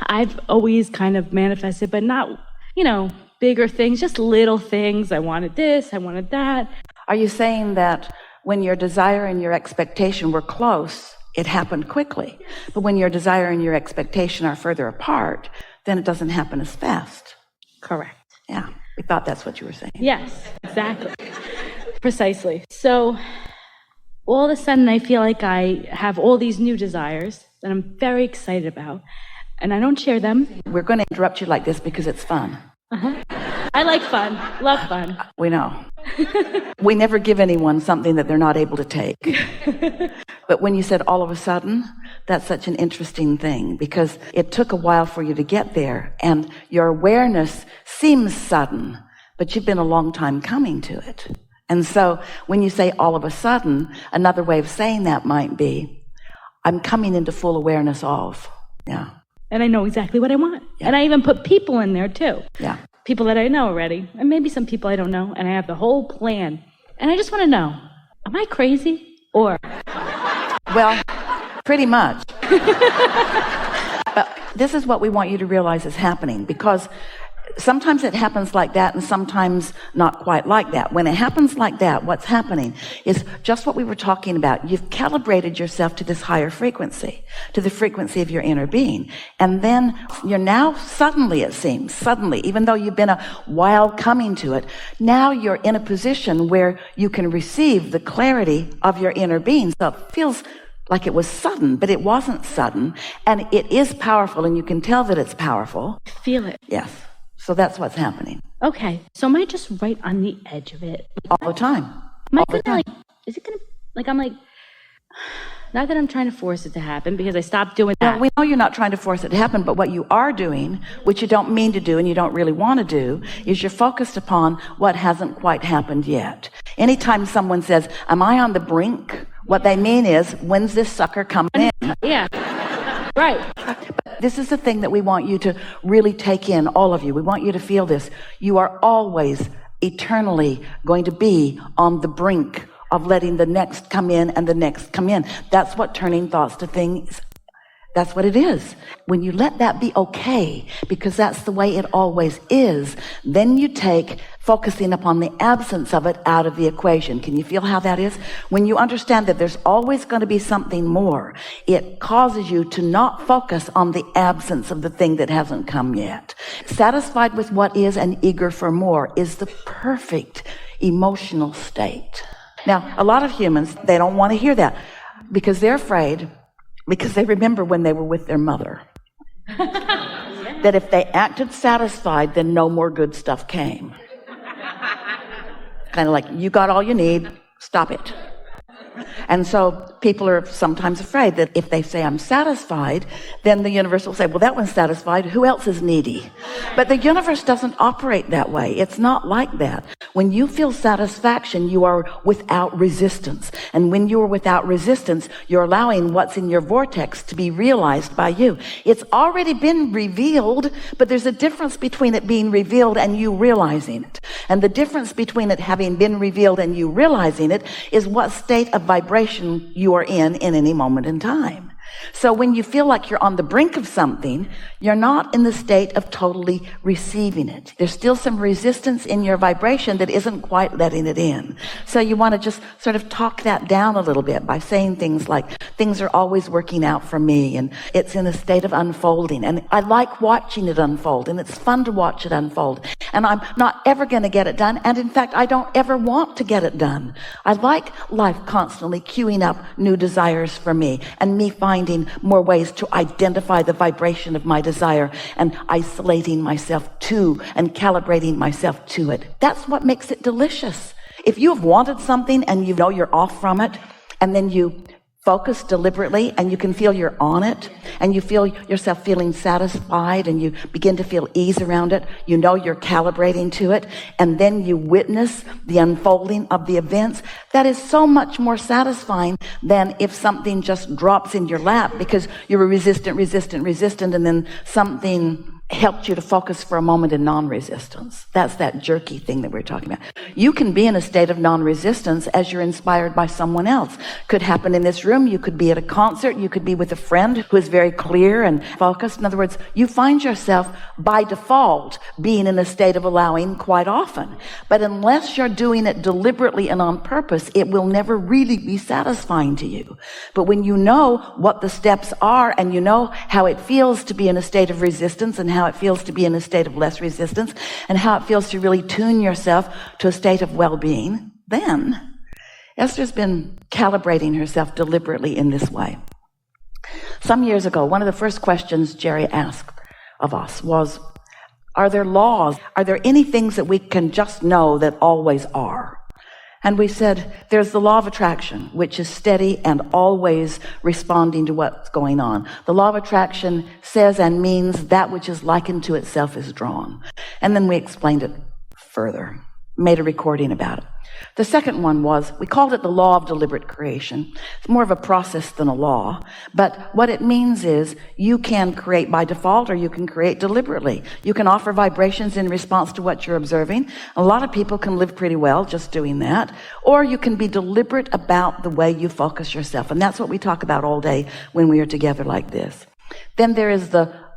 I've always kind of manifested, but not, bigger things, just little things. I wanted this, I wanted that. Are you saying that when your desire and your expectation were close, it happened quickly? But when your desire and your expectation are further apart, then it doesn't happen as fast? Correct. Yeah, we thought that's what you were saying. Yes, exactly. Precisely. So all of a sudden, I feel like I have all these new desires that I'm very excited about, and I don't share them. We're going to interrupt you like this because it's fun. I like fun. Love fun. We know. We never give anyone something that they're not able to take. But when you said all of a sudden, that's such an interesting thing, because it took a while for you to get there, and your awareness seems sudden, but you've been a long time coming to it. And so when you say all of a sudden, another way of saying that might be, I'm coming into full awareness of. Yeah. And I know exactly what I want. Yeah. And I even put people in there too. Yeah. People that I know already, and maybe some people I don't know, and I have the whole plan. And I just want to know, am I crazy? Or? Well, pretty much. But this is what we want you to realize is happening, because sometimes it happens like that and sometimes not quite like that. When it happens like that, what's happening is just what we were talking about. You've calibrated yourself to this higher frequency, to the frequency of your inner being. And then you're now suddenly, even though you've been a while coming to it, now you're in a position where you can receive the clarity of your inner being. So it feels like it was sudden, but it wasn't sudden. And it is powerful, and you can tell that it's powerful. Feel it. Yes. So that's what's happening. Okay. So am I just right on the edge of it? All the time. Am I gonna, is it gonna, I'm not that I'm trying to force it to happen, because I stopped doing that. Well, we know you're not trying to force it to happen, but what you are doing, which you don't mean to do and you don't really want to do, is you're focused upon what hasn't quite happened yet. Anytime someone says, am I on the brink? What they mean is, when's this sucker coming in? Yeah. Right. But this is the thing that we want you to really take in, all of you. We want you to feel this. You are always eternally going to be on the brink of letting the next come in and the next come in. That's what turning thoughts to things, that's what it is. When you let that be okay, because that's the way it always is, then you take focusing upon the absence of it out of the equation. Can you feel how that is? When you understand that there's always going to be something more, it causes you to not focus on the absence of the thing that hasn't come yet. Satisfied with what is and eager for more is the perfect emotional state. Now, a lot of humans, they don't want to hear that because they're afraid, because they remember when they were with their mother. That if they acted satisfied, then no more good stuff came. Kind of like, you got all you need, stop it. And so people are sometimes afraid that if they say, I'm satisfied, then the universe will say, well, that one's satisfied. Who else is needy? But the universe doesn't operate that way. It's not like that. When you feel satisfaction, you are without resistance. And when you are without resistance, you're allowing what's in your vortex to be realized by you. It's already been revealed, but there's a difference between it being revealed and you realizing it. And the difference between it having been revealed and you realizing it is what state of vibration you are in any moment in time. So when you feel like you're on the brink of something, you're not in the state of totally receiving it. There's still some resistance in your vibration that isn't quite letting it in. So you want to just sort of talk that down a little bit by saying things like, things are always working out for me, and it's in a state of unfolding, and I like watching it unfold, and it's fun to watch it unfold, and I'm not ever going to get it done, and in fact I don't ever want to get it done. I like life constantly queuing up new desires for me, and me finding more ways to identify the vibration of my desire and isolating myself to and calibrating myself to it. That's what makes it delicious. If you have wanted something and you know you're off from it, and then you focus deliberately and you can feel you're on it, and you feel yourself feeling satisfied, and you begin to feel ease around it, you know you're calibrating to it, and then you witness the unfolding of the events, that is so much more satisfying than if something just drops in your lap because you're resistant, and then something helped you to focus for a moment in non-resistance. That's that jerky thing that we're talking about. You can be in a state of non-resistance as you're inspired by someone else. Could happen in this room. You could be at a concert. You could be with a friend who is very clear and focused. In other words, you find yourself by default being in a state of allowing quite often. But unless you're doing it deliberately and on purpose, it will never really be satisfying to you. But when you know what the steps are and you know how it feels to be in a state of resistance and how it feels to be in a state of less resistance and how it feels to really tune yourself to a state of well-being, then Esther's been calibrating herself deliberately in this way. Some years ago, one of the first questions Jerry asked of us was, are there laws? Are there any things that we can just know that always are? And we said, there's the law of attraction, which is steady and always responding to what's going on. The law of attraction says and means that which is likened to itself is drawn. And then we explained it further, made a recording about it. The second one was, we called it the law of deliberate creation. It's more of a process than a law. But what it means is you can create by default or you can create deliberately. You can offer vibrations in response to what you're observing. A lot of people can live pretty well just doing that. Or you can be deliberate about the way you focus yourself. And that's what we talk about all day when we are together like this. Then there is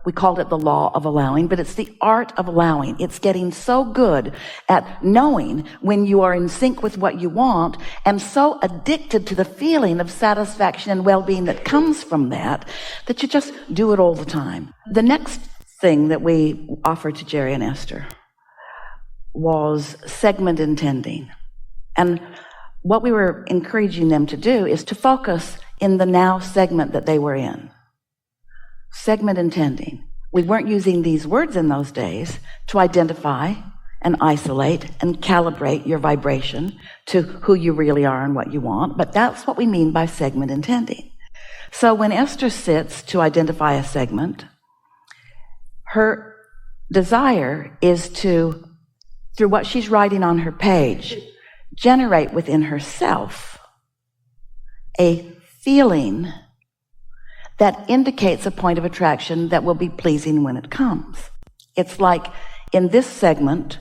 we called it the law of allowing, but it's the art of allowing. It's getting so good at knowing when you are in sync with what you want and so addicted to the feeling of satisfaction and well-being that comes from that you just do it all the time. The next thing that we offered to Jerry and Esther was segment intending. And what we were encouraging them to do is to focus in the now segment that they were in. Segment intending. We weren't using these words in those days to identify and isolate and calibrate your vibration to who you really are and what you want, but that's what we mean by segment intending. So when Esther sits to identify a segment, her desire is to, through what she's writing on her page, generate within herself a feeling that indicates a point of attraction that will be pleasing when it comes. It's like in this segment,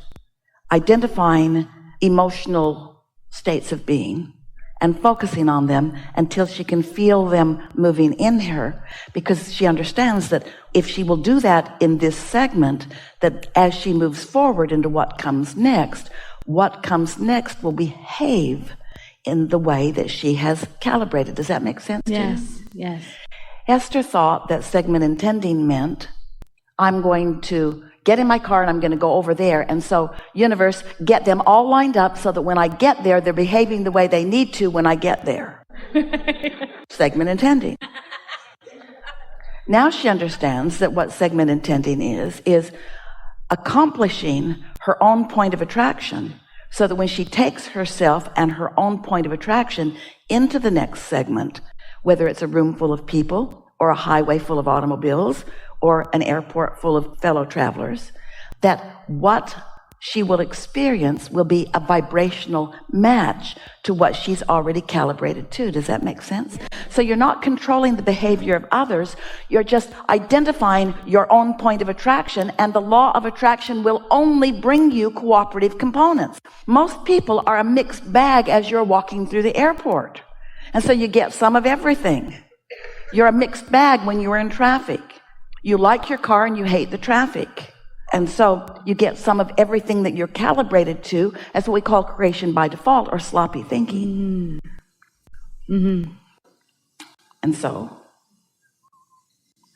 identifying emotional states of being and focusing on them until she can feel them moving in her, because she understands that if she will do that in this segment, that as she moves forward into what comes next will behave in the way that she has calibrated. Does that make sense to you? Yes. Esther thought that segment intending meant I'm going to get in my car and I'm going to go over there. And so, universe, get them all lined up so that when I get there, they're behaving the way they need to when I get there. Segment intending. Now she understands that what segment intending is accomplishing her own point of attraction so that when she takes herself and her own point of attraction into the next segment, whether it's a room full of people or a highway full of automobiles or an airport full of fellow travelers, that what she will experience will be a vibrational match to what she's already calibrated to. Does that make sense? So you're not controlling the behavior of others. You're just identifying your own point of attraction, and the law of attraction will only bring you cooperative components. Most people are a mixed bag as you're walking through the airport. And so you get some of everything. You're a mixed bag when you're in traffic. You like your car and you hate the traffic. And so you get some of everything that you're calibrated to. That's what we call creation by default or sloppy thinking. Mm-hmm. And so.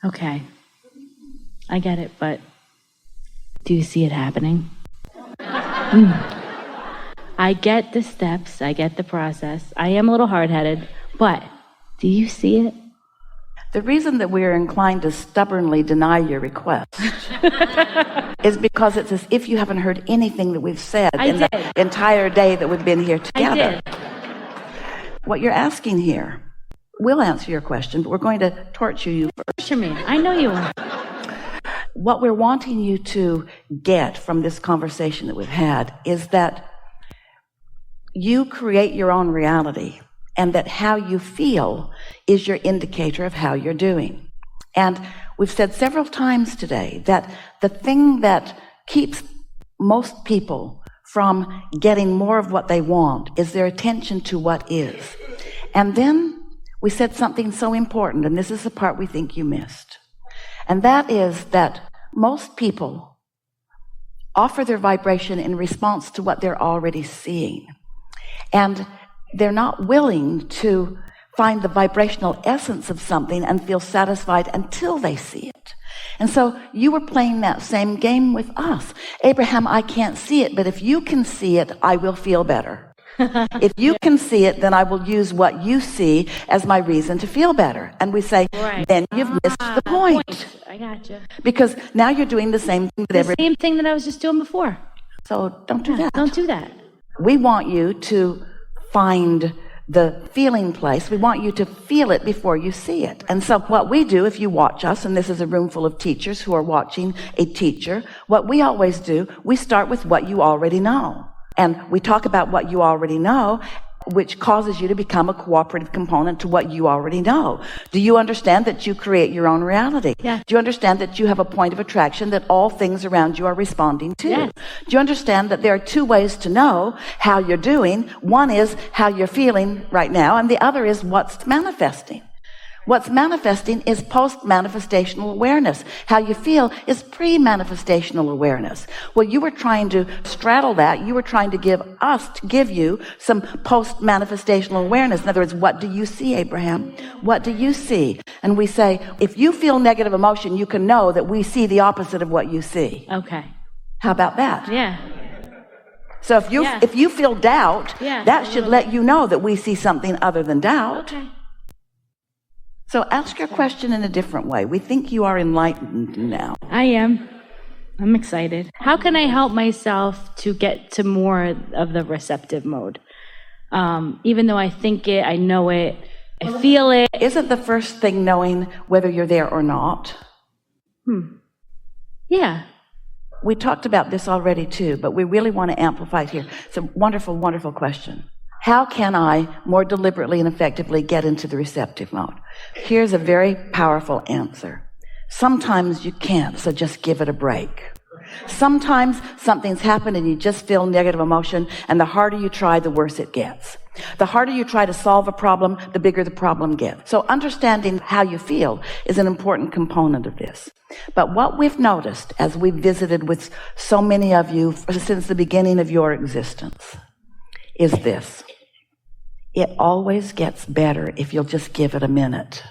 Okay. I get it, but do you see it happening? I get the steps, I get the process. I am a little hard-headed, but do you see it? The reason that we are inclined to stubbornly deny your request is because it's as if you haven't heard anything that we've said the entire day that we've been here together. I did. What you're asking here, we'll answer your question, but we're going to torture you first. Torture me. I know you are. What we're wanting you to get from this conversation that we've had is that you create your own reality, and that how you feel is your indicator of how you're doing. And we've said several times today that the thing that keeps most people from getting more of what they want is their attention to what is. And then we said something so important, and this is the part we think you missed. And that is that most people offer their vibration in response to what they're already seeing. And they're not willing to find the vibrational essence of something and feel satisfied until they see it. And so you were playing that same game with us. Abraham, I can't see it, but if you can see it, I will feel better. If you can see it, then I will use what you see as my reason to feel better. And we say, then you've missed the point. I gotcha. Because now you're doing the same thing the same thing that I was just doing before. So don't do that. Don't do that. We want you to find the feeling place. We want you to feel it before you see it. And so what we do, if you watch us, and this is a room full of teachers who are watching a teacher, what we always do, we start with what you already know. And we talk about what you already know, which causes you to become a cooperative component to what you already know. Do you understand that you create your own reality? Yeah. Do you understand that you have a point of attraction that all things around you are responding to? Yes. Do you understand that there are two ways to know how you're doing? One is how you're feeling right now, and the other is what's manifesting. What's manifesting is post-manifestational awareness. How you feel is pre-manifestational awareness. Well, you were trying to straddle that. You were trying to give you some post-manifestational awareness. In other words, what do you see, Abraham? What do you see? And we say, if you feel negative emotion, you can know that we see the opposite of what you see. Okay. How about that? Yeah. So if you feel doubt, that should let you know that we see something other than doubt. Okay. So ask your question in a different way. We think you are enlightened now. I am. I'm excited. How can I help myself to get to more of the receptive mode? Even though I think it, I know it, I feel it. Isn't the first thing knowing whether you're there or not? Yeah. We talked about this already too, but we really want to amplify it here. It's a wonderful, wonderful question. How can I more deliberately and effectively get into the receptive mode? Here's a very powerful answer. Sometimes you can't, so just give it a break. Sometimes something's happened and you just feel negative emotion, and the harder you try, the worse it gets. The harder you try to solve a problem, the bigger the problem gets. So understanding how you feel is an important component of this. But what we've noticed as we've visited with so many of you since the beginning of your existence is this. It always gets better if you'll just give it a minute.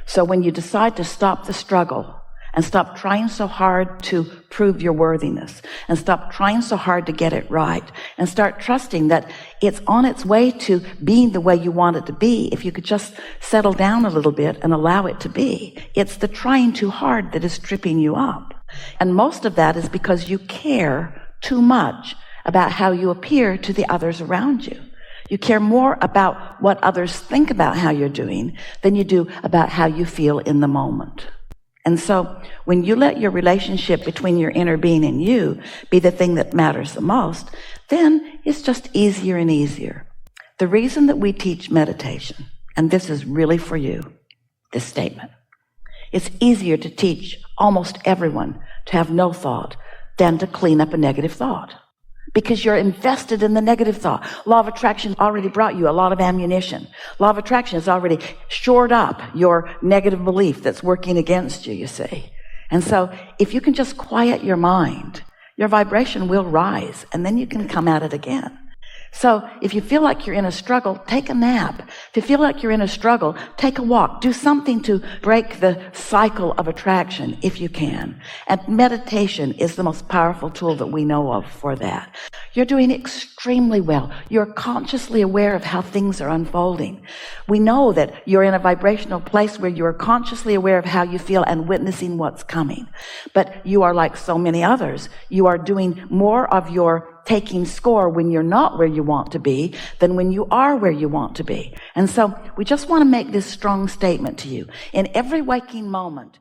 So when you decide to stop the struggle and stop trying so hard to prove your worthiness and stop trying so hard to get it right and start trusting that it's on its way to being the way you want it to be, if you could just settle down a little bit and allow it to be. It's the trying too hard that is tripping you up. And most of that is because you care too much about how you appear to the others around you. You care more about what others think about how you're doing than you do about how you feel in the moment. And so when you let your relationship between your inner being and you be the thing that matters the most, then it's just easier and easier. The reason that we teach meditation, and this is really for you, this statement, it's easier to teach almost everyone to have no thought than to clean up a negative thought. Because you're invested in the negative thought. Law of attraction already brought you a lot of ammunition. Law of attraction has already shored up your negative belief that's working against you, you see. And so if you can just quiet your mind, your vibration will rise, and then you can come at it again. So if you feel like you're in a struggle, take a nap. If you feel like you're in a struggle, take a walk. Do something to break the cycle of attraction if you can. And meditation is the most powerful tool that we know of for that. You're doing extremely well. You're consciously aware of how things are unfolding. We know that you're in a vibrational place where you're consciously aware of how you feel and witnessing what's coming. But you are like so many others. You are doing more of your taking score when you're not where you want to be than when you are where you want to be. And so we just want to make this strong statement to you. In every waking moment,